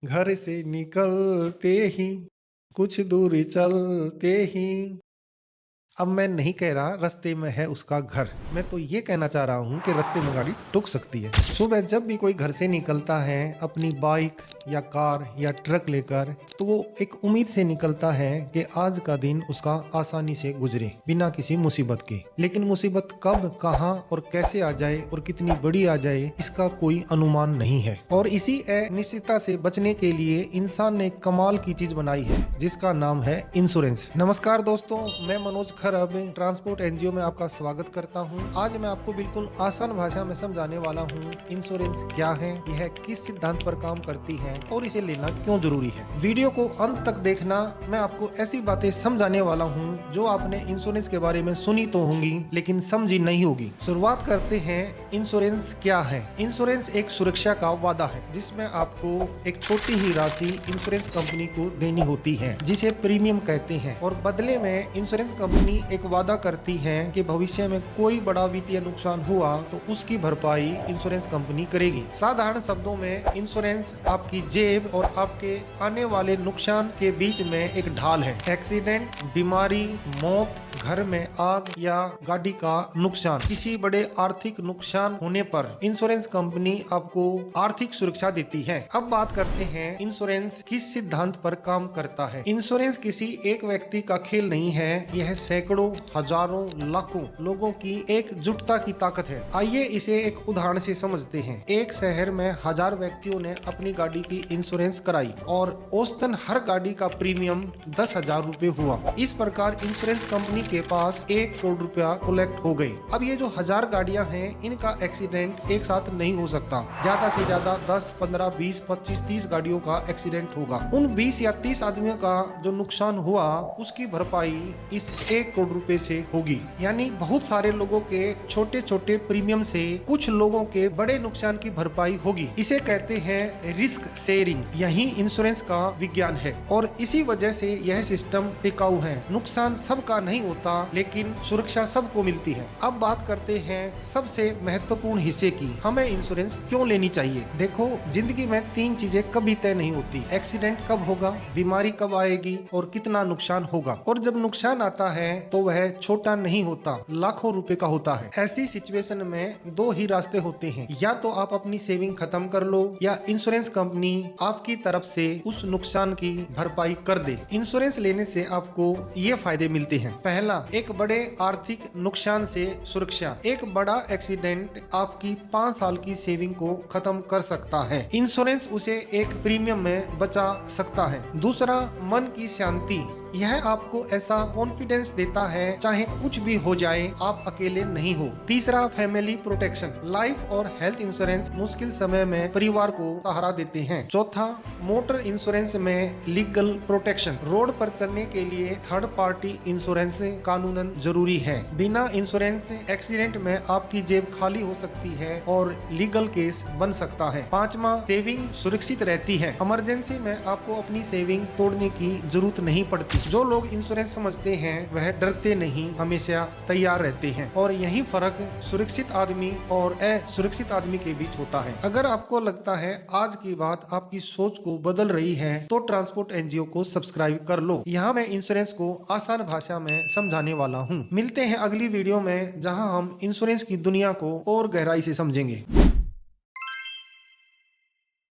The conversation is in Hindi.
घर से निकलते ही कुछ दूर चलते ही अब मैं नहीं कह रहा रास्ते में है उसका घर। मैं तो ये कहना चाह रहा हूँ कि रास्ते में गाड़ी रुक सकती है। सुबह जब भी कोई घर से निकलता है अपनी बाइक या कार या ट्रक लेकर, तो वो एक उम्मीद से निकलता है कि आज का दिन उसका आसानी से गुजरे बिना किसी मुसीबत के। लेकिन मुसीबत कब, कहाँ और कैसे आ जाए और कितनी बड़ी आ जाए, इसका कोई अनुमान नहीं है। और इसी अनिश्चितता से बचने के लिए इंसान ने कमाल की चीज बनाई है जिसका नाम है इंश्योरेंस। नमस्कार दोस्तों, मैं मनोज खरब ट्रांसपोर्ट एनजीओ में आपका स्वागत करता हूं। आज मैं आपको बिल्कुल आसान भाषा में समझाने वाला हूं इंश्योरेंस क्या है, यह किस सिद्धांत पर काम करती है और इसे लेना क्यों जरूरी है। वीडियो को अंत तक देखना। मैं आपको ऐसी बातें समझाने वाला हूं जो आपने इंश्योरेंस के बारे में सुनी तो होंगी लेकिन समझी नहीं होगी। शुरुआत करते हैं। इंश्योरेंस क्या है? इंश्योरेंस एक सुरक्षा का वादा है जिसमें आपको एक छोटी ही राशि इंश्योरेंस कंपनी को देनी होती है जिसे प्रीमियम कहते हैं, और बदले में इंश्योरेंस कंपनी एक वादा करती है कि भविष्य में कोई बड़ा वित्तीय नुकसान हुआ तो उसकी भरपाई इंश्योरेंस कंपनी करेगी। साधारण शब्दों में इंश्योरेंस आपकी जेब और आपके आने वाले नुकसान के बीच में एक ढाल है। एक्सीडेंट, बीमारी, मौत, घर में आग या गाड़ी का नुकसान, किसी बड़े आर्थिक नुकसान होने पर इंश्योरेंस कंपनी आपको आर्थिक सुरक्षा देती है। अब बात करते हैं इंश्योरेंस किस सिद्धांत पर काम करता है। इंश्योरेंस किसी एक व्यक्ति का खेल नहीं है, यह सैकड़ों, हजारों, लाखों लोगों की एकजुटता की ताकत है। आइए इसे एक उदाहरण से समझते हैं। एक शहर में 1000 व्यक्तियों ने अपनी गाड़ी की इंश्योरेंस कराई और औसतन हर गाड़ी का प्रीमियम 10,000 रुपए हुआ। इस प्रकार इंश्योरेंस कंपनी के पास 1 करोड़ रुपया कलेक्ट हो गए। अब ये जो 1000 गाड़ियां हैं, इनका एक्सीडेंट एक साथ नहीं हो सकता। ज्यादा से ज्यादा 10, 15, 20, 25, 30 गाड़ियों का एक्सीडेंट होगा। उन 20 या 30 आदमियों का जो नुकसान हुआ उसकी भरपाई इस 1 करोड़ रुपए से होगी। यानी बहुत सारे लोगों के छोटे छोटे प्रीमियम से कुछ लोगों के बड़े नुकसान की भरपाई होगी। इसे कहते हैं रिस्क शेयरिंग। यही इंश्योरेंस का विज्ञान है और इसी वजह से यह सिस्टम टिकाऊ है। नुकसान सबका नहीं होता लेकिन सुरक्षा सबको मिलती है। अब बात करते हैं सबसे महत्वपूर्ण हिस्से की, हमें इंश्योरेंस क्यों लेनी चाहिए। देखो, जिंदगी में 3 चीजें कभी तय नहीं होती। एक्सीडेंट कब होगा, बीमारी कब आएगी और कितना नुकसान होगा। और जब नुकसान आता है तो वह छोटा नहीं होता, लाखों रुपए का होता है। ऐसी सिचुएशन में 2 ही रास्ते होते हैं, या तो आप अपनी सेविंग खत्म कर लो या इंश्योरेंस कंपनी आपकी तरफ से उस नुकसान की भरपाई कर दे। इंश्योरेंस लेने से आपको ये फायदे मिलते हैं। पहला, एक बड़े आर्थिक नुकसान से सुरक्षा। एक बड़ा एक्सीडेंट आपकी 5 साल की सेविंग को खत्म कर सकता है। इंश्योरेंस उसे एक प्रीमियम में बचा सकता है। दूसरा, मन की शांति। यह आपको ऐसा कॉन्फिडेंस देता है चाहे कुछ भी हो जाए आप अकेले नहीं हो। तीसरा, फैमिली प्रोटेक्शन। लाइफ और हेल्थ इंश्योरेंस मुश्किल समय में परिवार को सहारा देते हैं। चौथा, मोटर इंश्योरेंस में लीगल प्रोटेक्शन। रोड पर चलने के लिए थर्ड पार्टी इंश्योरेंस कानूनन जरूरी है। बिना इंश्योरेंस एक्सीडेंट में आपकी जेब खाली हो सकती है और लीगल केस बन सकता है। पांचवा, सेविंग सुरक्षित रहती है। इमरजेंसी में आपको अपनी सेविंग तोड़ने की जरूरत नहीं पड़ती। जो लोग इंश्योरेंस समझते हैं वह डरते नहीं, हमेशा तैयार रहते हैं। और यही फर्क सुरक्षित आदमी और असुरक्षित आदमी के बीच होता है। अगर आपको लगता है आज की बात आपकी सोच को बदल रही है तो ट्रांसपोर्ट एनजीओ को सब्सक्राइब कर लो। यहाँ मैं इंश्योरेंस को आसान भाषा में समझाने वाला हूँ। मिलते हैं अगली वीडियो में जहाँ हम इंश्योरेंस की दुनिया को और गहराई से समझेंगे।